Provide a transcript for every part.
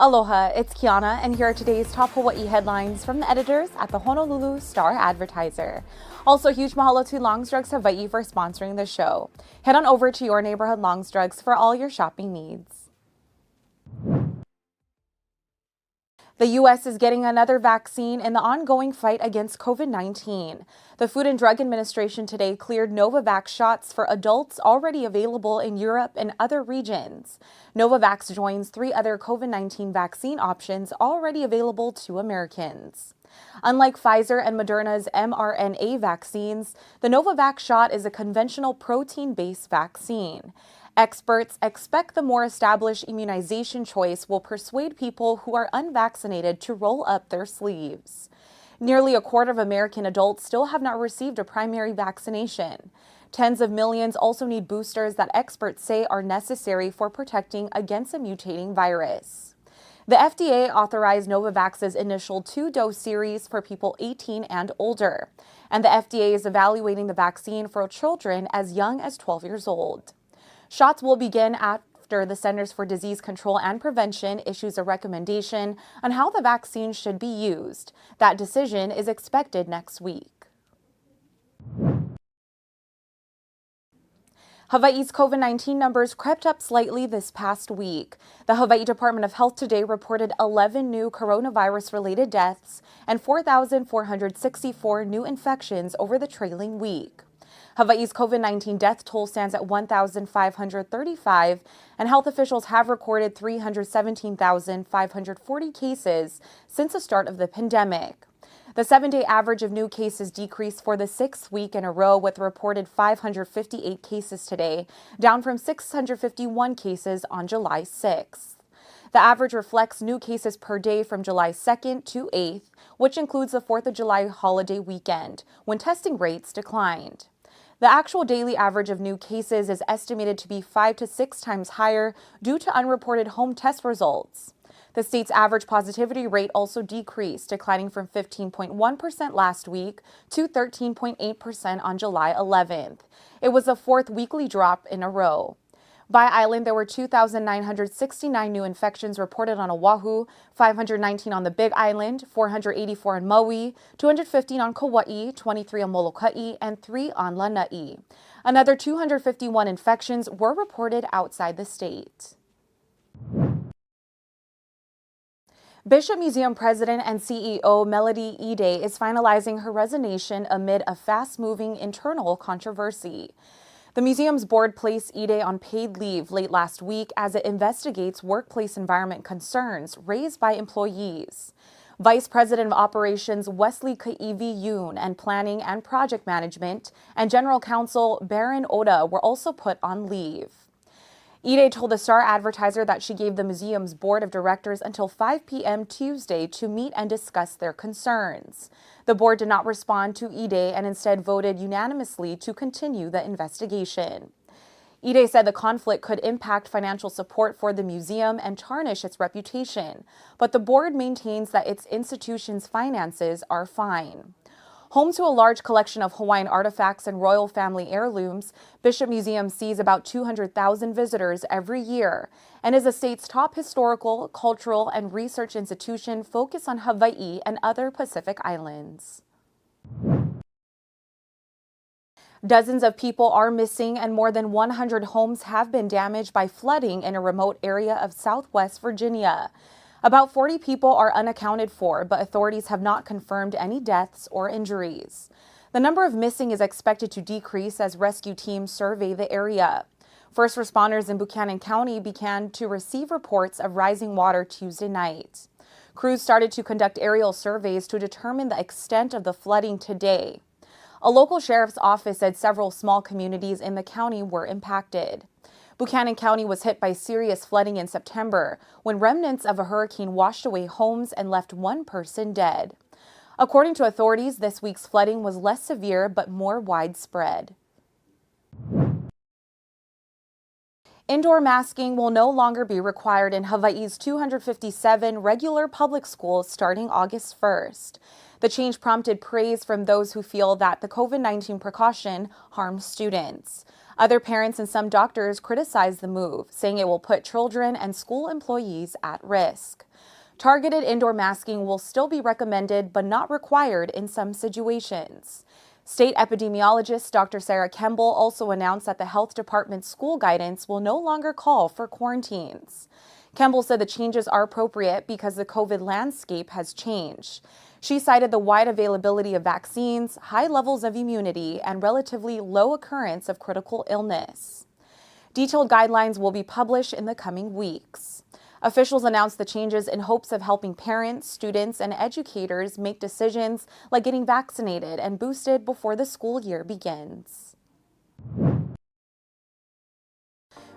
Aloha, it's Kiana, and here are today's top Hawaii headlines from the editors at the Honolulu Star-Advertiser. Also, huge mahalo to Long's Drugs Hawaii for sponsoring the show. Head on over to your neighborhood Long's Drugs for all your shopping needs. The U.S. is getting another vaccine in the ongoing fight against COVID-19. The Food and Drug Administration today cleared Novavax shots for adults already available in Europe and other regions. Novavax joins 3 other COVID-19 vaccine options already available to Americans. Unlike Pfizer and Moderna's mRNA vaccines, the Novavax shot is a conventional protein-based vaccine. Experts expect the more established immunization choice will persuade people who are unvaccinated to roll up their sleeves. Nearly a quarter of American adults still have not received a primary vaccination. Tens of millions also need boosters that experts say are necessary for protecting against a mutating virus. The FDA authorized Novavax's initial 2-dose series for people 18 and older, and the FDA is evaluating the vaccine for children as young as 12 years old. Shots will begin after the Centers for Disease Control and Prevention issues a recommendation on how the vaccine should be used. That decision is expected next week. Hawaii's COVID-19 numbers crept up slightly this past week. The Hawaii Department of Health today reported 11 new coronavirus-related deaths and 4,464 new infections over the trailing week. Hawaii's COVID-19 death toll stands at 1,535, and health officials have recorded 317,540 cases since the start of the pandemic. The 7-day average of new cases decreased for the 6th week in a row, with reported 558 cases today, down from 651 cases on July 6th. The average reflects new cases per day from July 2nd to 8th, which includes the 4th of July holiday weekend, when testing rates declined. The actual daily average of new cases is estimated to be 5 to 6 times higher due to unreported home test results. The state's average positivity rate also decreased, declining from 15.1% last week to 13.8% on July 11th. It was the 4th weekly drop in a row. By island, there were 2,969 new infections reported on Oahu, 519 on the Big Island, 484 on Maui, 215 on Kauai, 23 on Molokai, and 3 on Lanai. Another 251 infections were reported outside the state. Bishop Museum President and CEO Melody Ide is finalizing her resignation amid a fast-moving internal controversy. The museum's board placed Ide on paid leave late last week as it investigates workplace environment concerns raised by employees. Vice President of Operations Wesley Ka'ivi-Yoon and Planning and Project Management and General Counsel Baron Oda were also put on leave. Ide told the Star-Advertiser that she gave the museum's board of directors until 5 p.m. Tuesday to meet and discuss their concerns. The board did not respond to Ide and instead voted unanimously to continue the investigation. Ide said the conflict could impact financial support for the museum and tarnish its reputation, but the board maintains that its institution's finances are fine. Home to a large collection of Hawaiian artifacts and royal family heirlooms, Bishop Museum sees about 200,000 visitors every year and is the state's top historical, cultural, and research institution focused on Hawaii and other Pacific islands. Dozens of people are missing and more than 100 homes have been damaged by flooding in a remote area of Southwest Virginia. About 40 people are unaccounted for, but authorities have not confirmed any deaths or injuries. The number of missing is expected to decrease as rescue teams survey the area. First responders in Buchanan County began to receive reports of rising water Tuesday night. Crews started to conduct aerial surveys to determine the extent of the flooding today. A local sheriff's office said several small communities in the county were impacted. Buchanan County was hit by serious flooding in September when remnants of a hurricane washed away homes and left 1 person dead. According to authorities, this week's flooding was less severe but more widespread. Indoor masking will no longer be required in Hawaii's 257 regular public schools starting August 1st. The change prompted praise from those who feel that the COVID-19 precaution harms students. Other parents and some doctors criticized the move, saying it will put children and school employees at risk. Targeted indoor masking will still be recommended but not required in some situations. State epidemiologist Dr. Sarah Kemble also announced that the health department's school guidance will no longer call for quarantines. Kemble said the changes are appropriate because the COVID landscape has changed. She cited the wide availability of vaccines, high levels of immunity, and relatively low occurrence of critical illness. Detailed guidelines will be published in the coming weeks. Officials announced the changes in hopes of helping parents, students, and educators make decisions like getting vaccinated and boosted before the school year begins.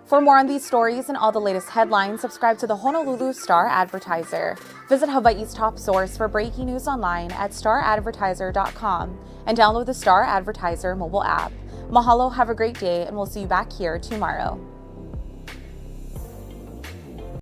For more on these stories and all the latest headlines, subscribe to the Honolulu Star-Advertiser. Visit Hawaii's top source for breaking news online at staradvertiser.com and download the Star-Advertiser mobile app. Mahalo, have a great day, and we'll see you back here tomorrow.